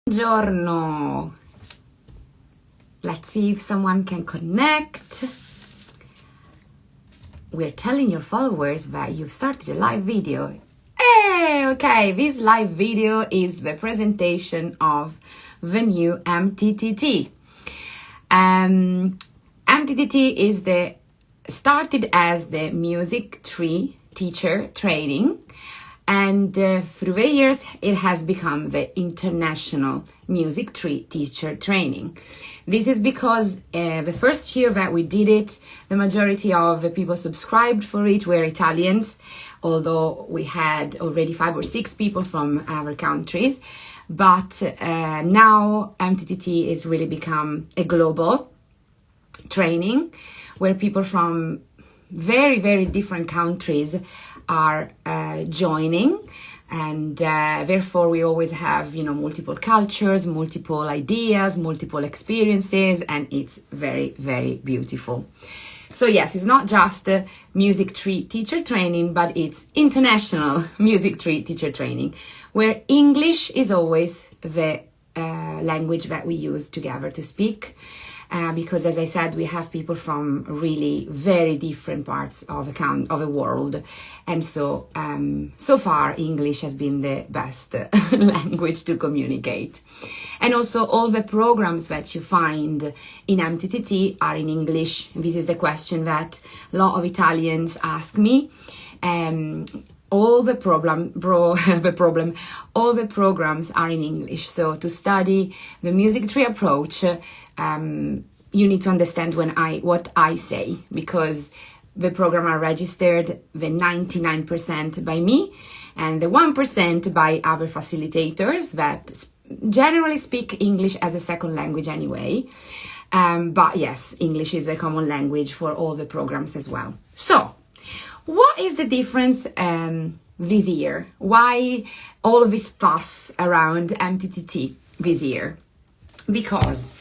Buongiorno. Let's see if someone can connect. We're telling your followers that you've started a live video. Hey, okay, this live video is the presentation of the new MTTT. MTTT is started as the Music 3 teacher training, and through the years it has become the International Music 3 teacher training. This is because the first year that we did it, the majority of the people subscribed for it were Italians, although we had already 5 or 6 people from other countries. But now MTTT is really become a global training where people from very, very different countries are joining, and therefore we always have, multiple cultures, multiple ideas, multiple experiences, and it's very, very beautiful. So yes, it's not just Music 3 teacher training, but it's International Music 3 teacher training, where English is always the language that we use together to speak. Because, as I said, we have people from really very different parts of the world, and so so far English has been the best language to communicate. And also all the programs that you find in MTTT are in English. This is the question that a lot of Italians ask me. All the programs are in English. So to study the Music 3 approach, you need to understand what I say, because the program are registered the 99% by me and the 1% by other facilitators that generally speak English as a second language anyway. But yes, English is a common language for all the programs as well. So, what is the difference this year? Why all of this fuss around MTTT this year? Because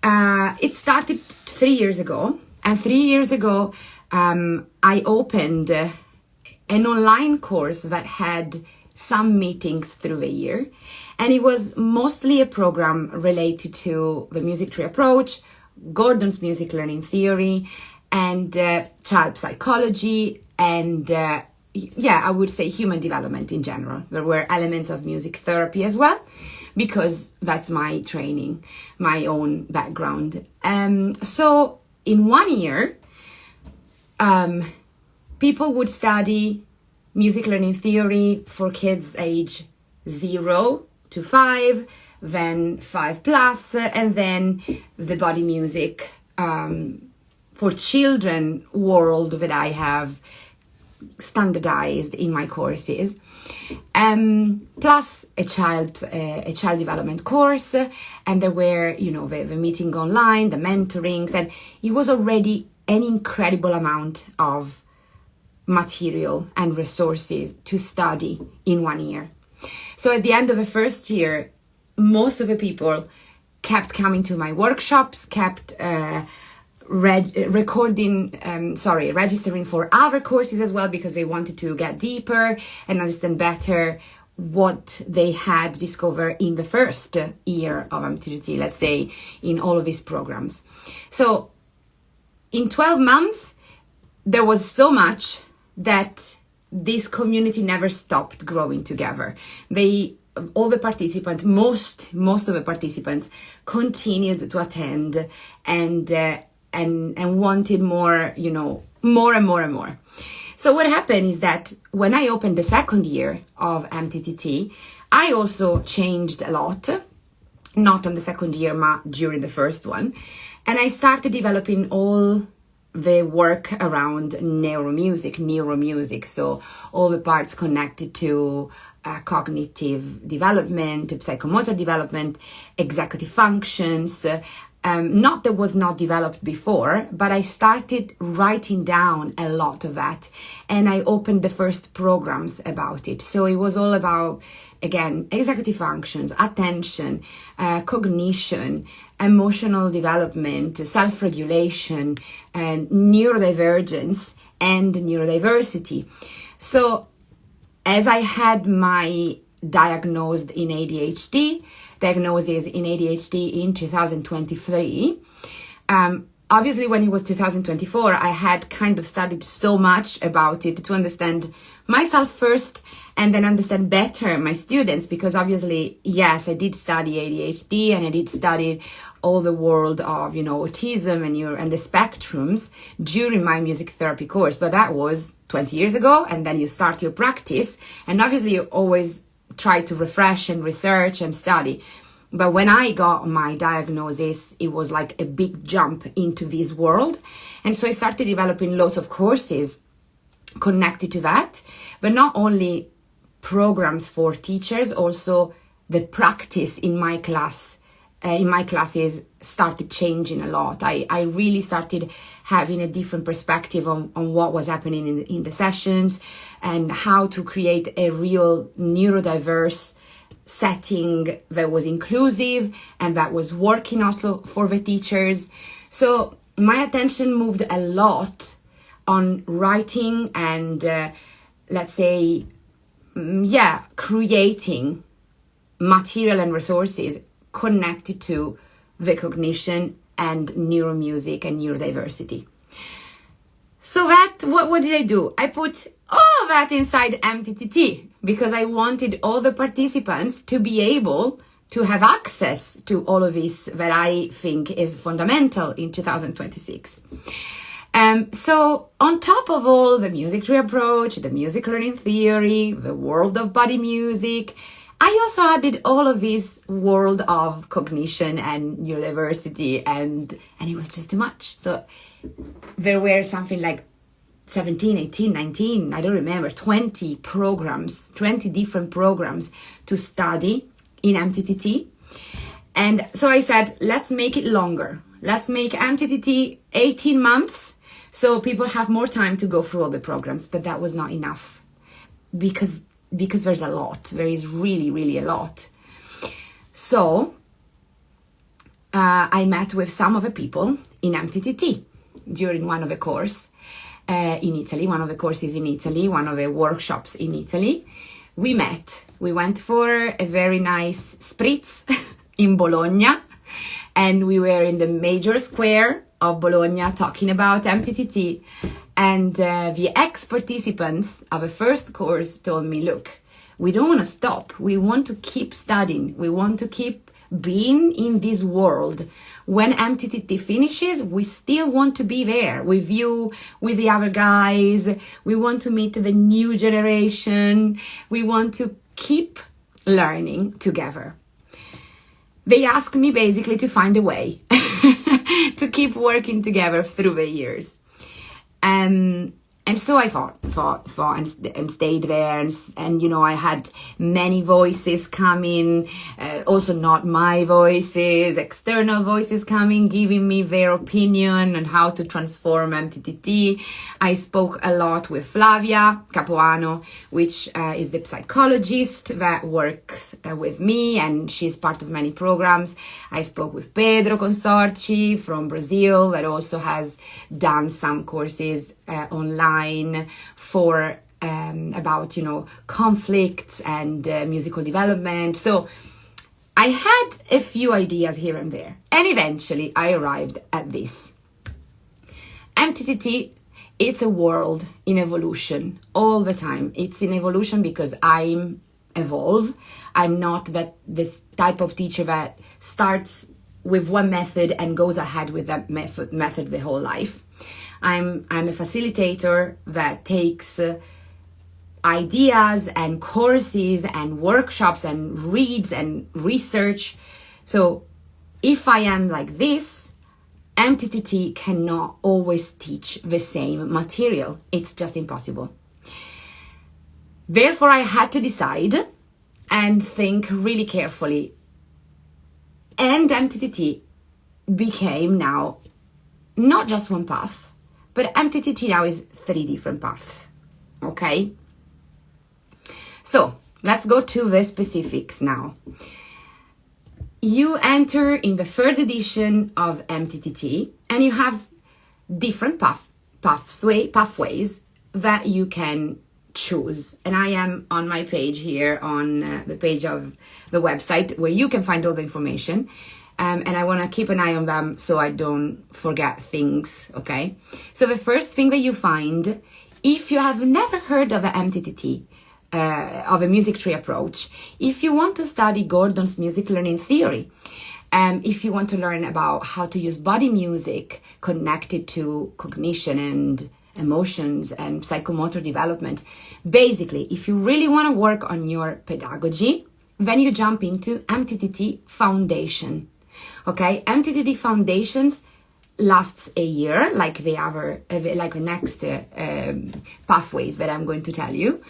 it started 3 years ago, and 3 years ago I opened an online course that had some meetings through the year, and it was mostly a program related to the Music 3 approach, Gordon's music learning theory, and child psychology, and I would say human development in general. There were elements of music therapy as well, because that's my training, my own background. So in 1 year, people would study music learning theory for kids age 0 to 5, then 5+, and then the body music for children world that I have standardized in my courses, plus a child development course, and there were the meeting online, the mentorings, and it was already an incredible amount of material and resources to study in 1 year. So at the end of the first year, most of the people kept coming to my workshops, kept registering for other courses as well, because they wanted to get deeper and understand better what they had discovered in the first year of MTTT, let's say, in all of these programs. So in 12 months, there was so much that this community never stopped growing together. All the participants, most of the participants continued to attend and wanted more, more and more and more. So what happened is that when I opened the second year of MTTT, I also changed a lot, not on the second year, but during the first one. And I started developing all the work around NEUROMUSIC. So all the parts connected to cognitive development, psychomotor development, executive functions, not that was not developed before, but I started writing down a lot of that, and I opened the first programs about it. So it was all about, again, executive functions, attention, cognition, emotional development, self-regulation, and neurodivergence and neurodiversity. So as I had my diagnosed in ADHD, diagnosis in ADHD in 2023. Obviously, when it was 2024, I had kind of studied so much about it to understand myself first and then understand better my students, because obviously, yes, I did study ADHD and I did study all the world of, autism and the spectrums during my music therapy course, but that was 20 years ago, and then you start your practice, and obviously you always try to refresh and research and study. But when I got my diagnosis, it was like a big jump into this world. And so I started developing lots of courses connected to that, but not only programs for teachers, also the practice in my classes started changing a lot. I really started having a different perspective on what was happening in the sessions and how to create a real neurodiverse setting that was inclusive and that was working also for the teachers. So my attention moved a lot on writing and creating material and resources connected to the cognition and neuromusic and neurodiversity. So what did I do? I put all of that inside MTTT because I wanted all the participants to be able to have access to all of this that I think is fundamental in 2026. So on top of all the music tree approach, the music learning theory, the world of body music, I also added all of this world of cognition and neurodiversity, and it was just too much. So there were something like 17, 18, 19, I don't remember, 20 different programs to study in MTTT. And so I said, let's make it longer. Let's make MTTT 18 months so people have more time to go through all the programs. But that was not enough because there's a lot. There is really, really a lot. So I met with some of the people in MTTT during one of the courses in Italy, one of the courses in Italy, one of the workshops in Italy. We met. We went for a very nice spritz in Bologna, and we were in the major square of Bologna talking about MTTT. And the ex-participants of the first course told me, look, we don't want to stop. We want to keep studying. We want to keep being in this world. When MTTT finishes, we still want to be there with you, with the other guys. We want to meet the new generation. We want to keep learning together. They asked me basically to find a way to keep working together through the years. And so I fought and stayed there. And I had many voices coming, also not my voices, external voices coming, giving me their opinion on how to transform MTTT. I spoke a lot with Flavia Capuano, which is the psychologist that works with me, and she's part of many programs. I spoke with Pedro Consorci from Brazil, that also has done some courses online for about conflicts and musical development. So I had a few ideas here and there, and eventually I arrived at this. MTTT, it's a world in evolution all the time. It's in evolution because I'm evolve. I'm not this type of teacher that starts with one method and goes ahead with that method the whole life. I'm a facilitator that takes ideas and courses and workshops and reads and research. So if I am like this, MTTT cannot always teach the same material. It's just impossible. Therefore, I had to decide and think really carefully. And MTTT became now not just one path, but MTTT now is 3 different paths, okay? So let's go to the specifics now. You enter in the 3rd edition of MTTT, and you have different pathways that you can choose. And I am on my page here, on the page of the website, where you can find all the information. And I want to keep an eye on them so I don't forget things, okay? So the first thing that you find, if you have never heard of an MTTT, of a music tree approach, if you want to study Gordon's music learning theory, if you want to learn about how to use body music connected to cognition and emotions and psychomotor development, basically, if you really want to work on your pedagogy, then you jump into MTTT Foundation. Okay, MTTT Foundations lasts a year, like the next pathways that I'm going to tell you,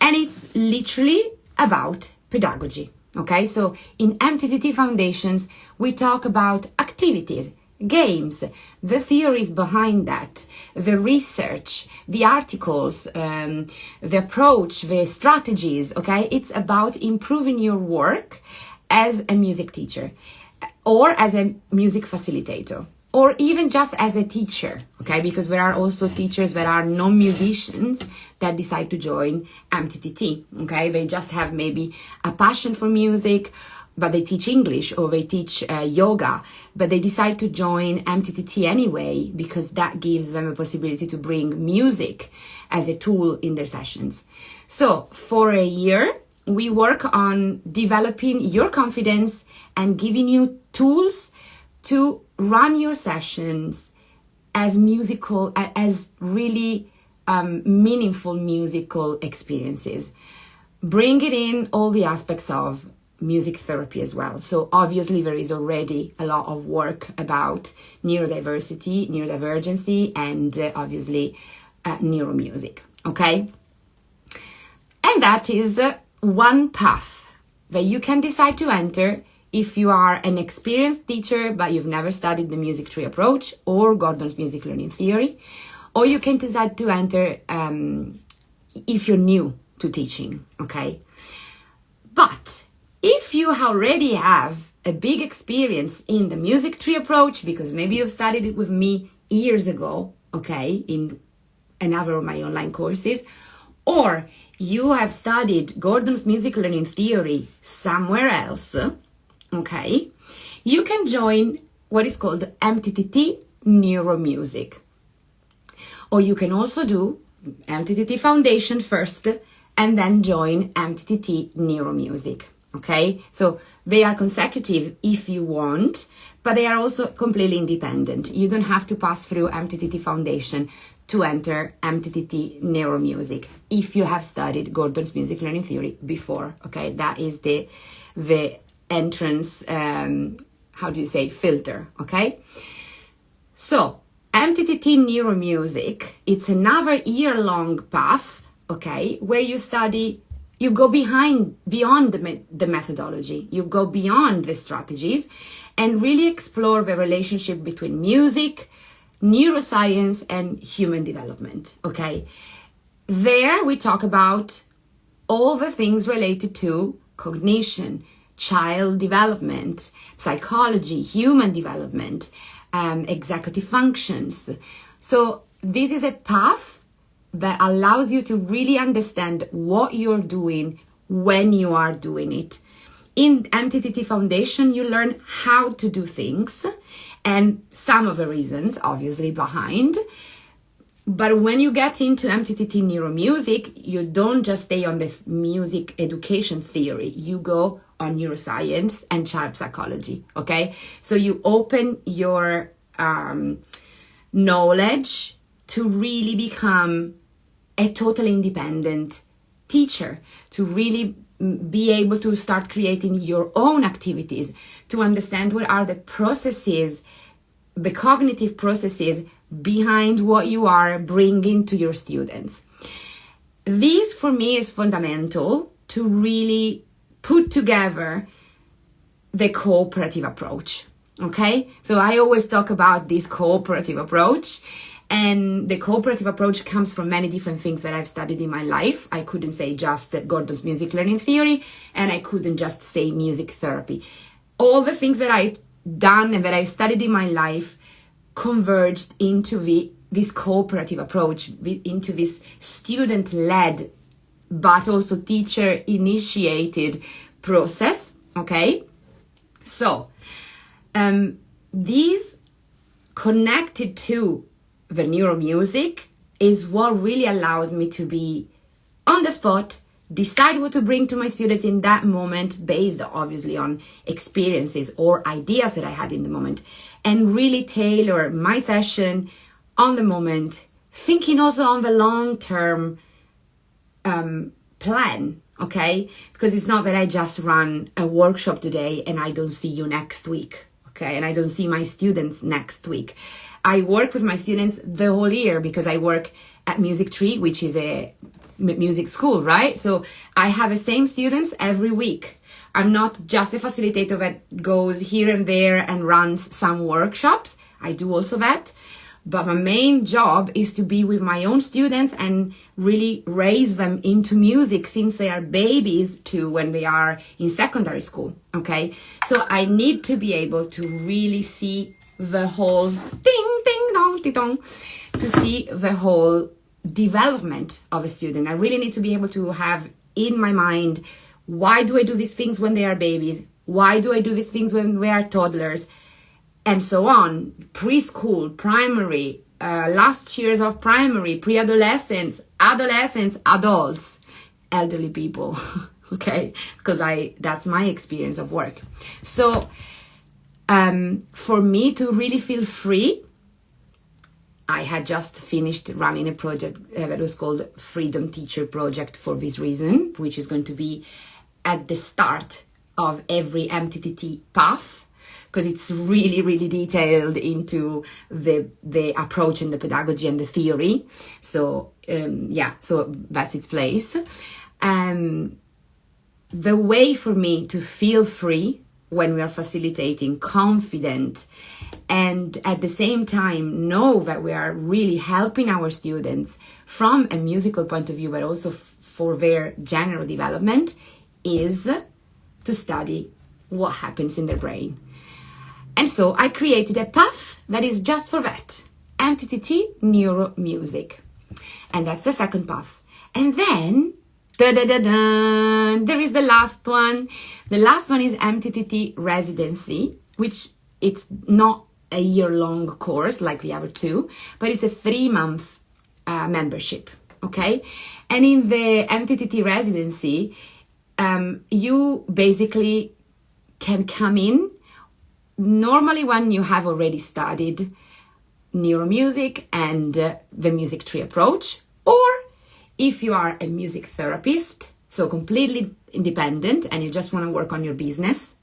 and it's literally about pedagogy. Okay, so in MTTT Foundations, we talk about activities, games, the theories behind that, the research, the articles, the approach, the strategies, okay? It's about improving your work as a music teacher or as a music facilitator, or even just as a teacher, okay? Because there are also teachers that are non-musicians that decide to join MTTT, okay? They just have maybe a passion for music, but they teach English, or they teach yoga, but they decide to join MTTT anyway because that gives them a possibility to bring music as a tool in their sessions. So for a year, we work on developing your confidence and giving you tools to run your sessions as musical, as really meaningful musical experiences. Bring it in all the aspects of music therapy as well. So obviously there is already a lot of work about neurodiversity, neurodivergency, and obviously NEUROMUSIC, okay? And that is one path that you can decide to enter if you are an experienced teacher but you've never studied the music tree approach or Gordon's music learning theory, or you can decide to enter if you're new to teaching, okay? But if you already have a big experience in the music tree approach, because maybe you've studied it with me years ago, okay, in another of my online courses, or you have studied Gordon's music learning theory somewhere else, okay, you can join what is called MTTT NEUROMUSIC. Or you can also do MTTT Foundation first and then join MTTT NEUROMUSIC. Okay, so they are consecutive if you want, but they are also completely independent. You don't have to pass through MTTT Foundation to enter MTTT NEUROMUSIC if you have studied Gordon's music learning theory before. Okay, that is the entrance, filter. Okay, so MTTT NEUROMUSIC, it's another year-long path, okay, where you go beyond the methodology, you go beyond the strategies and really explore the relationship between music, neuroscience, and human development, okay? There we talk about all the things related to cognition, child development, psychology, human development, executive functions. So this is a path that allows you to really understand what you're doing when you are doing it. In MTTT Foundation, you learn how to do things and some of the reasons, obviously, behind. But when you get into MTTT NEUROMUSIC, you don't just stay on the music education theory. You go on neuroscience and child psychology, okay? So you open your knowledge to really become a totally independent teacher, to really be able to start creating your own activities, to understand what are the processes, the cognitive processes behind what you are bringing to your students. This, for me, is fundamental to really put together the cooperative approach, okay? So I always talk about this cooperative approach. And the cooperative approach comes from many different things that I've studied in my life. I couldn't say just Gordon's music learning theory, and I couldn't just say music therapy. All the things that I've done and that I studied in my life converged into this cooperative approach, into this student-led but also teacher initiated process. Okay, so these connected to the NEUROMUSIC is what really allows me to be on the spot, decide what to bring to my students in that moment based obviously on experiences or ideas that I had in the moment, and really tailor my session on the moment, thinking also on the long-term plan, okay? Because it's not that I just run a workshop today and I don't see you next week, okay? And I don't see my students next week. I work with my students the whole year because I work at Music Tree, which is a music school, right? So I have the same students every week. I'm not just a facilitator that goes here and there and runs some workshops. I do also that. But my main job is to be with my own students and really raise them into music since they are babies to when they are in secondary school, okay? So I need to be able to really see the whole to see the whole development of a student. I really need to be able to have in my mind, why do I do these things when they are babies? Why do I do these things when we are toddlers? And so on, preschool, primary, last years of primary, pre-adolescents, adolescents, adults, elderly people, okay? Because that's my experience of work. So for me to really feel free, I had just finished running a project that was called Freedom Teacher Project for this reason, which is going to be at the start of every MTTT path, because it's really, really detailed into the approach and the pedagogy and the theory. So, so that's its place. The way for me to feel free when we are facilitating, confident, and at the same time know that we are really helping our students from a musical point of view, but also for their general development, is to study what happens in the brain. And so I created a path that is just for that, MTTT NEUROMUSIC. And that's the second path. And then, there is the last one. The last one is MTTT Residency, which it's not a year-long course like the other two, but it's a 3-month membership, okay? And in the MTTT Residency, you basically can come in normally when you have already studied NEUROMUSIC and the Music Tree approach, or if you are a music therapist, so completely independent and you just want to work on your business,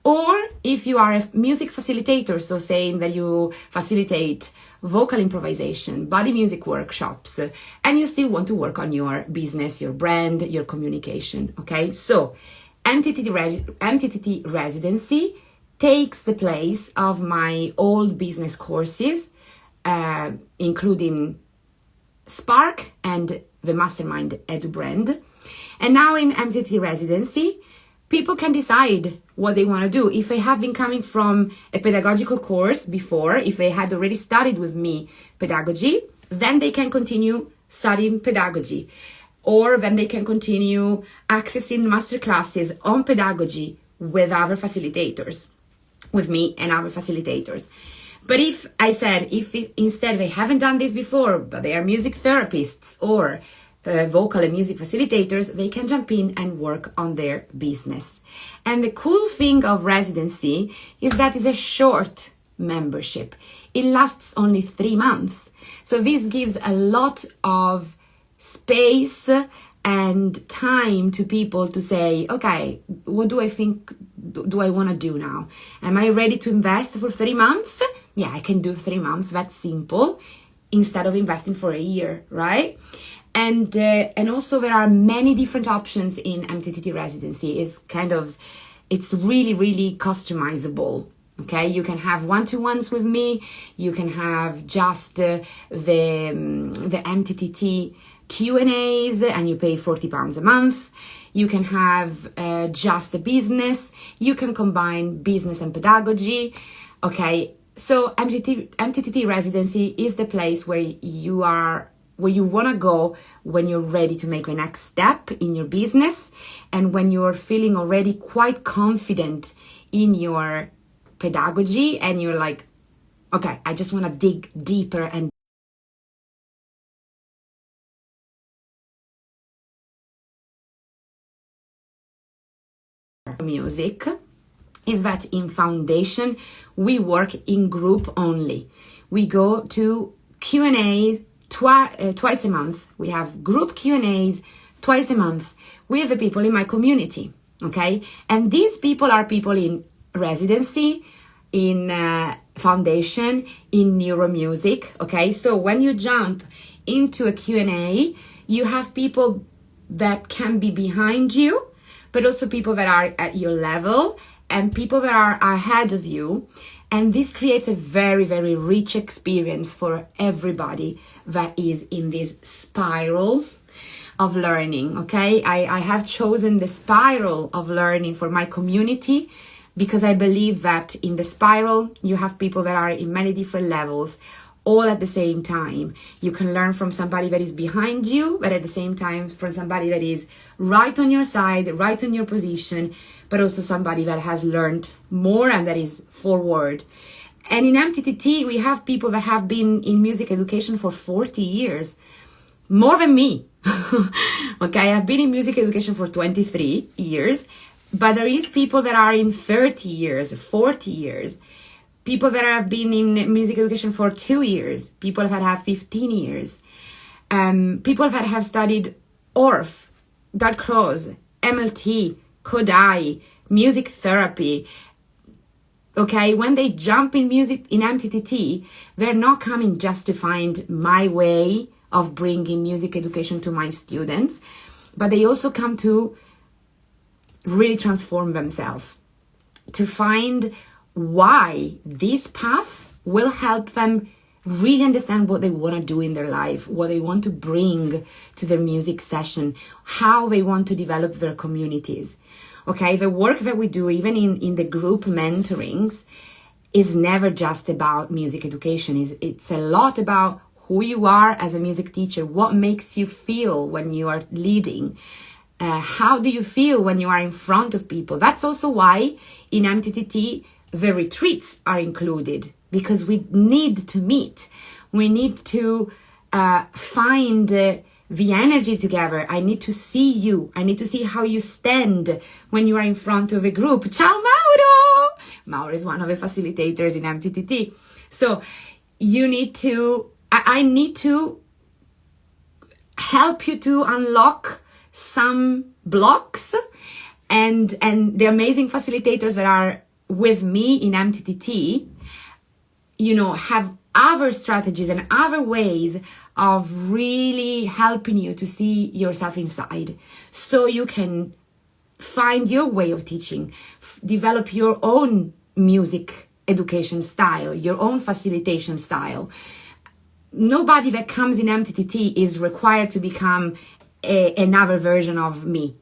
or if you are a music facilitator, so saying that you facilitate vocal improvisation, body music workshops, and you still want to work on your business, your brand, your communication, okay? So MTTT Residency takes the place of my old business courses, including Spark and the Mastermind Edu Brand. And now in MTTT Residency, people can decide what they want to do. If they have been coming from a pedagogical course before, if they had already studied with me pedagogy, then they can continue studying pedagogy. Or then they can continue accessing masterclasses on pedagogy with other facilitators, with me and other facilitators. But if instead they haven't done this before, but they are music therapists or vocal and music facilitators, they can jump in and work on their business. And the cool thing of residency is that it's a short membership. It lasts only 3 months. So this gives a lot of space and time to people to say, okay, what do I think, do I want to do now? Am I ready to invest for 3 months? Yeah, I can do 3 months. That's simple. Instead of investing for a year, right? And also there are many different options in MTTT Residency. It's really, really customizable. Okay, you can have one-to-ones with me. You can have just the MTTT Q&As and you pay £40 a month. You can have just the business. You can combine business and pedagogy. Okay, so MTTT Residency is the place where you are you want to go when you're ready to make the next step in your business, and when you're feeling already quite confident in your pedagogy, and you're like, okay, I just want to dig deeper and music, is that in foundation we work in group only. We go to Q&As twice a month. We have group Q&As twice a month with the people in my community, okay? And these people are people in residency, in foundation, in NEUROMUSIC, okay? So when you jump into a Q&A, you have people that can be behind you, but also people that are at your level and people that are ahead of you. And this creates a very, very rich experience for everybody that is in this spiral of learning, okay? I have chosen the spiral of learning for my community because I believe that in the spiral, you have people that are in many different levels, all at the same time. You can learn from somebody that is behind you, but at the same time from somebody that is right on your side, right on your position, but also somebody that has learned more and that is forward. And in MTTT, we have people that have been in music education for 40 years, more than me. Okay, I've been in music education for 23 years, but there is people that are in 30 years, 40 years. People that have been in music education for 2 years, people that have 15 years, people that have studied ORF, Dalcroze, MLT, Kodai, music therapy. Okay, when they jump in music in MTTT, they're not coming just to find my way of bringing music education to my students, but they also come to really transform themselves, to find why this path will help them really understand what they want to do in their life, what they want to bring to their music session, how they want to develop their communities. Okay, the work that we do, even in the group mentorings, is never just about music education. It's a lot about who you are as a music teacher, what makes you feel when you are leading, how do you feel when you are in front of people. That's also why in MTTT, the retreats are included, because we need to meet. We need to find the energy together. I need to see you. I need to see how you stand when you are in front of a group. Ciao, Mauro! Mauro is one of the facilitators in MTTT. So you need to, I need to help you to unlock some blocks, and the amazing facilitators that are with me in MTTT, you know, have other strategies and other ways of really helping you to see yourself inside, so you can find your way of teaching, develop your own music education style, your own facilitation style. Nobody that comes in MTTT is required to become another version of me,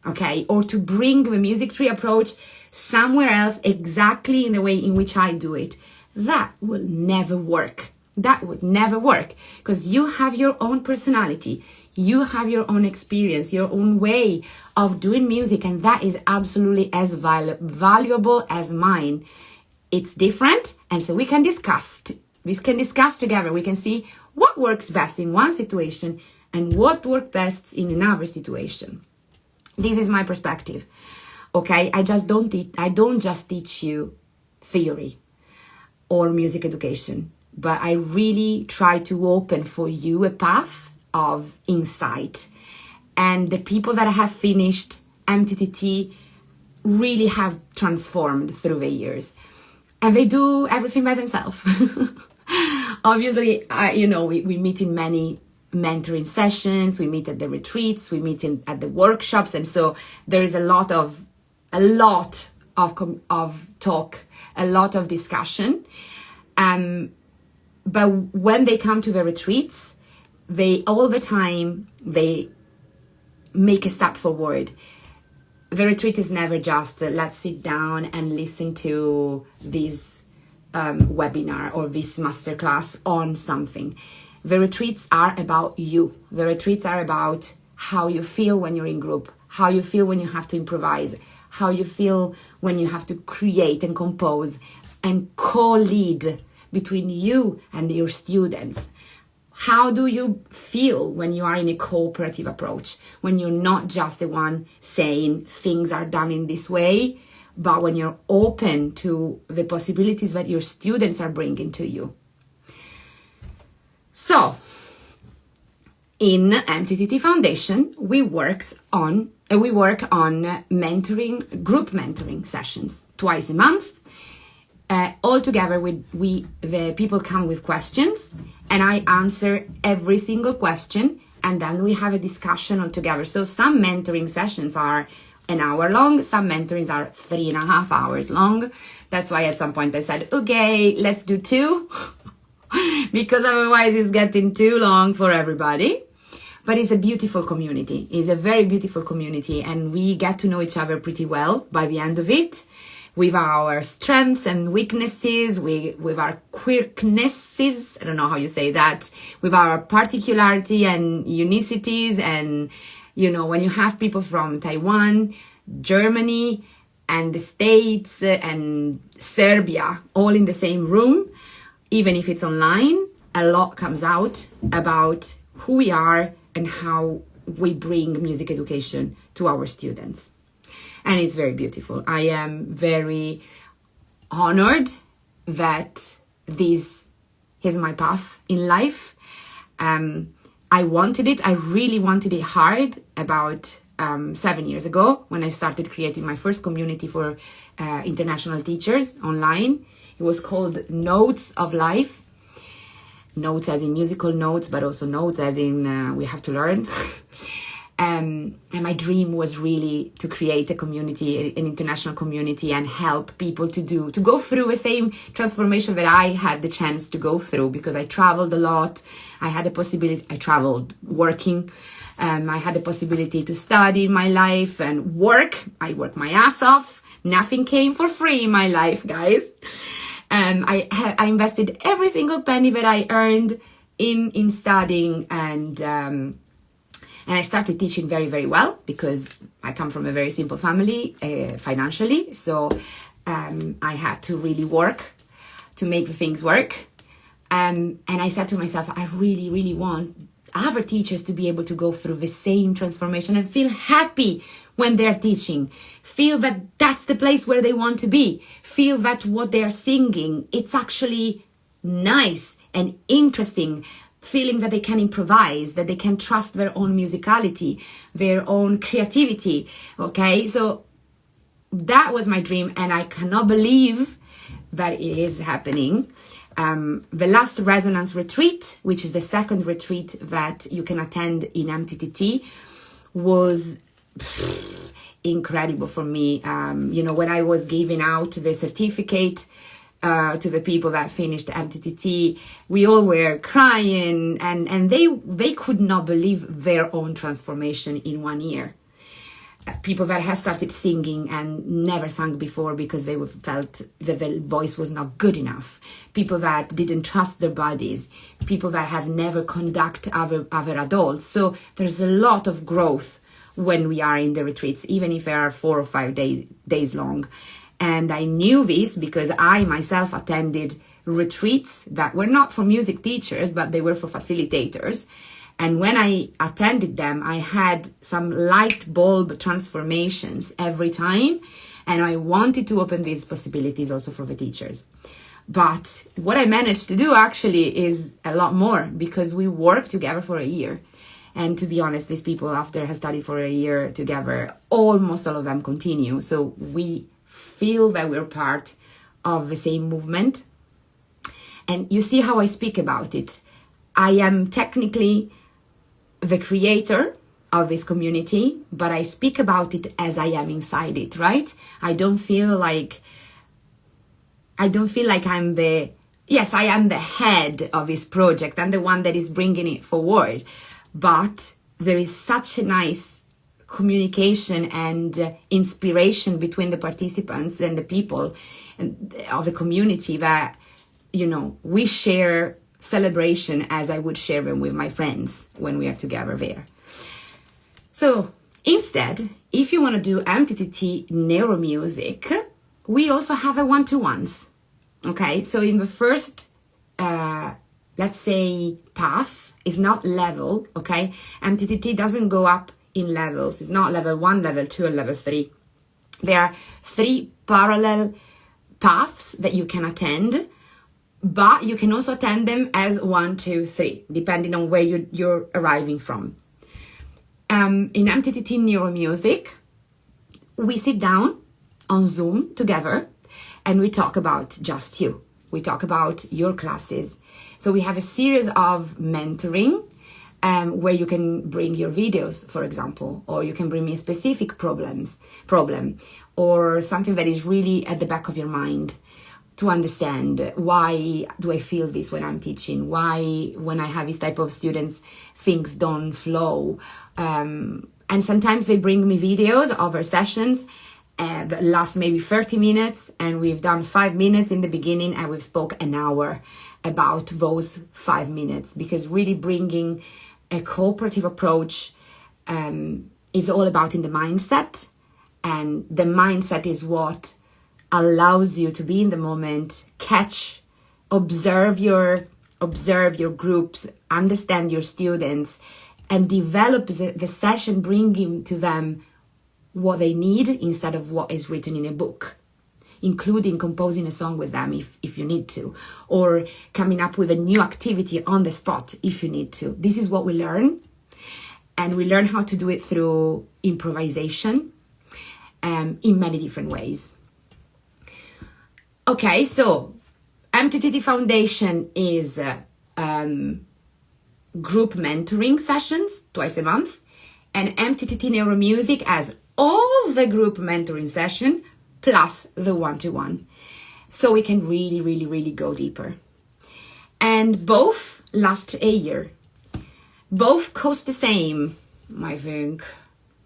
okay? Or to bring the music tree approach somewhere else exactly in the way in which I do it. That will never work. That would never work, because you have your own personality, you have your own experience, your own way of doing music, and that is absolutely as valuable as mine. It's different, and so we can discuss together. We can see what works best in one situation and what works best in another situation. This is my perspective. Okay, I don't just teach you theory or music education, but I really try to open for you a path of insight. And the people that have finished MTTT really have transformed through the years, and they do everything by themselves. Obviously, we meet in many mentoring sessions, we meet at the retreats, we meet at the workshops, and so there is a lot of talk, a lot of discussion. But when they come to the retreats, they make a step forward. The retreat is never just let's sit down and listen to this webinar or this masterclass on something. The retreats are about you. The retreats are about how you feel when you're in group, how you feel when you have to improvise, how you feel when you have to create and compose and co-lead between you and your students. How do you feel when you are in a cooperative approach, when you're not just the one saying things are done in this way, but when you're open to the possibilities that your students are bringing to you? So, in MTTT Foundation, we work on mentoring, group mentoring sessions twice a month. All together, the people come with questions, and I answer every single question, and then we have a discussion all together. So some mentoring sessions are an hour long, some mentorings are 3.5 hours long. That's why at some point I said, okay, let's do 2, because otherwise it's getting too long for everybody. But it's a beautiful community. It's a very beautiful community, and we get to know each other pretty well by the end of it, with our strengths and weaknesses, with our quirknesses, I don't know how you say that, with our particularity and unicities. And, you know, when you have people from Taiwan, Germany, and the States, and Serbia, all in the same room, even if it's online, a lot comes out about who we are and how we bring music education to our students. And it's very beautiful. I am very honored that this is my path in life. I wanted it. I really wanted it hard about 7 years ago, when I started creating my first community for international teachers online. It was called Notes of Life. Notes as in musical notes, but also notes as in we have to learn. And my dream was really to create a community, an international community, and help people to go through the same transformation that I had the chance to go through, because I traveled a lot. I traveled working. I had the possibility to study in my life and work. I worked my ass off. Nothing came for free in my life, guys. I invested every single penny that I earned in studying, and I started teaching very, very well, because I come from a very simple family financially. So I had to really work to make the things work. And I said to myself, I really, really want other teachers to be able to go through the same transformation and feel happy when they're teaching, feel that that's the place where they want to be, feel that what they're singing, it's actually nice and interesting, feeling that they can improvise, that they can trust their own musicality, their own creativity. Okay, so that was my dream, and I cannot believe that it is happening. The last Resonance retreat, which is the second retreat that you can attend in MTTT, was incredible for me. When I was giving out the certificate to the people that finished MTTT, we all were crying, and they could not believe their own transformation in 1 year. People that have started singing and never sang before because they felt that their voice was not good enough. People that didn't trust their bodies. People that have never conducted other adults. So there's a lot of growth when we are in the retreats, even if they are 4 or 5 days long. And I knew this because I myself attended retreats that were not for music teachers, but they were for facilitators. And when I attended them, I had some light bulb transformations every time. And I wanted to open these possibilities also for the teachers. But what I managed to do actually is a lot more, because we worked together for a year. And to be honest, these people, after have studied for a year together, almost all of them continue. So we feel that we're part of the same movement. And you see how I speak about it. I am technically the creator of this community, but I speak about it as I am inside it, right? I don't feel like I'm yes, I am the head of this project. I'm the one that is bringing it forward. But there is such a nice communication and inspiration between the participants and the people of the community that, we share celebration as I would share them with my friends when we are together there. So instead, if you want to do MTTT NEUROMUSIC, we also have a one-to-ones. Okay, so in the first, let's say, path is not level, okay? MTTT doesn't go up in levels. It's not level 1, level 2, and level 3. There are 3 parallel paths that you can attend, but you can also attend them as 1, 2, 3, depending on where you're arriving from. In MTTT NEUROMUSIC, we sit down on Zoom together and we talk about just you. We talk about your classes. So we have a series of mentoring where you can bring your videos, for example, or you can bring me a specific problem, or something that is really at the back of your mind to understand why do I feel this when I'm teaching, why when I have this type of students things don't flow. And sometimes they bring me videos of our sessions that last maybe 30 minutes, and we've done 5 minutes in the beginning and we've spoke an hour about those 5 minutes, because really bringing a cooperative approach is all about in the mindset, and the mindset is what allows you to be in the moment, catch, observe your groups, understand your students, and develop the session, bringing to them what they need instead of what is written in a book, including composing a song with them if you need to, or coming up with a new activity on the spot if you need to. This is what we learn, and we learn how to do it through improvisation in many different ways. Okay, so MTTT Foundation is group mentoring sessions twice a month, and MTTT NEUROMUSIC has all the group mentoring session plus the one-to-one. So we can really, really, really go deeper. And both last a year. Both cost the same, I think.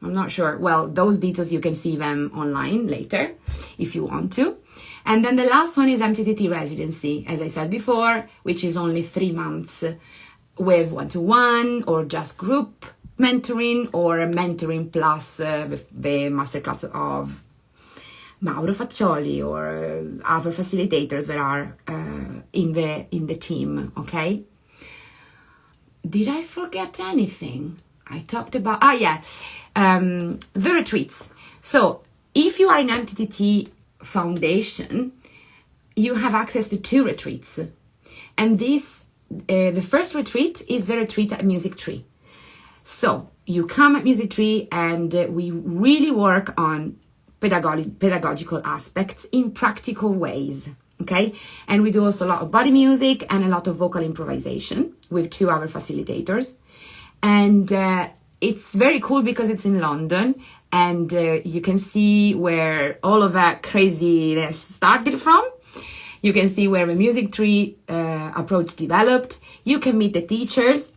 I'm not sure. Well, those details, you can see them online later if you want to. And then the last one is MTTT Residency, as I said before, which is only 3 months with one-to-one or just group mentoring, or mentoring plus the masterclass of Mauro Faccioli or other facilitators that are in the team. Okay. Did I forget anything? I talked about the retreats. So if you are in MTTT Foundation, you have access to 2 retreats, and this the first retreat is the retreat at Music Tree. So you come at Music Tree, and we really work on pedagogical aspects in practical ways, okay? And we do also a lot of body music and a lot of vocal improvisation with 2 other facilitators. And it's very cool because it's in London, and you can see where all of that craziness started from. You can see where the Music Tree approach developed. You can meet the teachers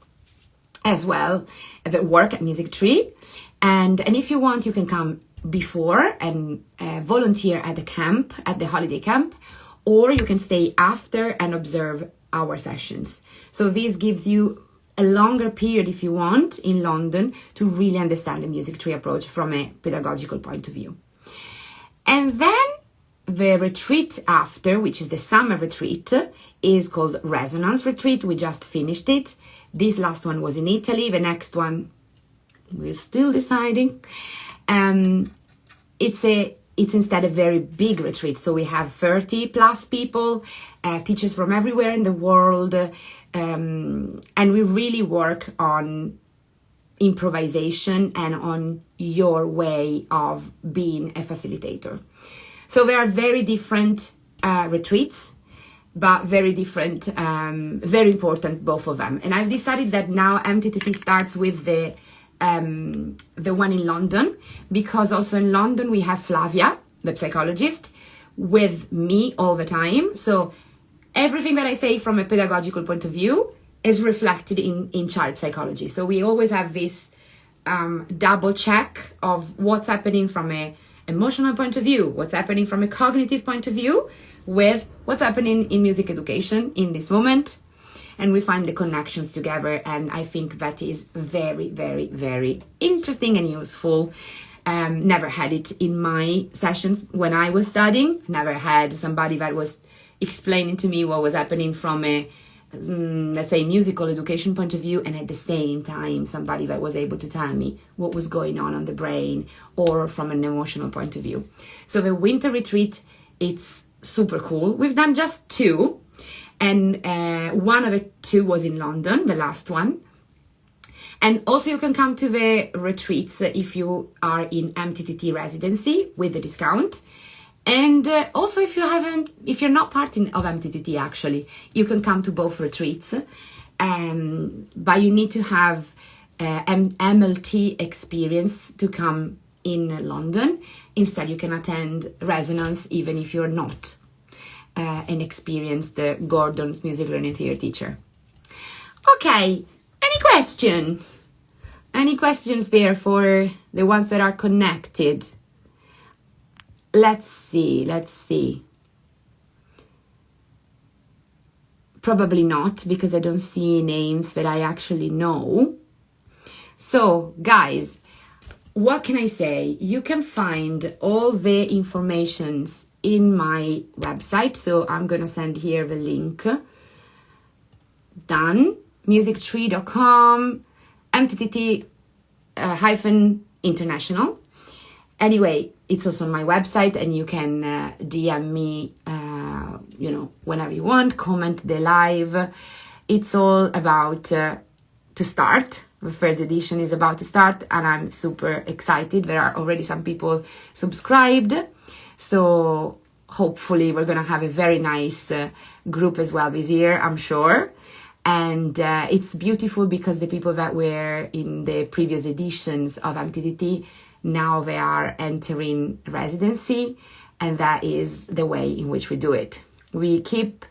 as well that work at Music Tree. And if you want, you can come before and volunteer at the camp, at the holiday camp, or you can stay after and observe our sessions. So this gives you a longer period, if you want, in London to really understand the Music Tree approach from a pedagogical point of view. And then the retreat after, which is the summer retreat, is called Resonance Retreat. We just finished it. This last one was in Italy. The next one, we're still deciding. It's instead a very big retreat. So we have 30 plus people, teachers from everywhere in the world. And we really work on improvisation and on your way of being a facilitator. So there are very different retreats, but very different, very important, both of them. And I've decided that now MTTT starts with the one in London, because also in London we have Flavia, the psychologist, with me all the time. So everything that I say from a pedagogical point of view is reflected in child psychology. So we always have this double check of what's happening from a emotional point of view, what's happening from a cognitive point of view, with what's happening in music education in this moment. and we find the connections together. And I think that is very, very, very interesting and useful. Never had it in my sessions when I was studying. Never had somebody that was explaining to me what was happening from a, let's say, musical education point of view, and at the same time somebody that was able to tell me what was going on the brain or from an emotional point of view. So the winter retreat, it's super cool. We've done just 2, and one of the 2 was in London, the last one. And also you can come to the retreats if you are in MTTT residency with the discount. And also if you're not part of MTTT actually, you can come to both retreats. But you need to have MLT experience to come in London. Instead, you can attend Resonance even if you're not an experienced Gordon's music learning theory teacher. Okay. Any question? Any questions there for the ones that are connected? Let's see. Probably not, because I don't see names that I actually know. So, guys, what can I say? You can find all the informations in my website. So I'm going to send here the link. Done. music3.com, MTTT -international. Anyway, it's also on my website, and you can DM me, whenever you want, comment the live. It's all about to start. The 3rd edition is about to start, and I'm super excited. There are already some people subscribed. So hopefully we're going to have a very nice group as well this year, I'm sure. And it's beautiful because the people that were in the previous editions of MTTT, now they are entering residency, and that is the way in which we do it. We keep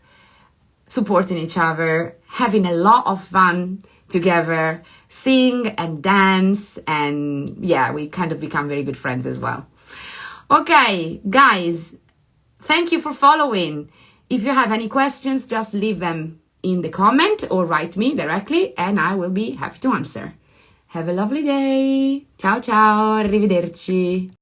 supporting each other, having a lot of fun together, sing and dance, and yeah, we kind of become very good friends as well. Okay, guys, thank you for following. If you have any questions, just leave them in the comment or write me directly, and I will be happy to answer. Have a lovely day. Ciao ciao, arrivederci.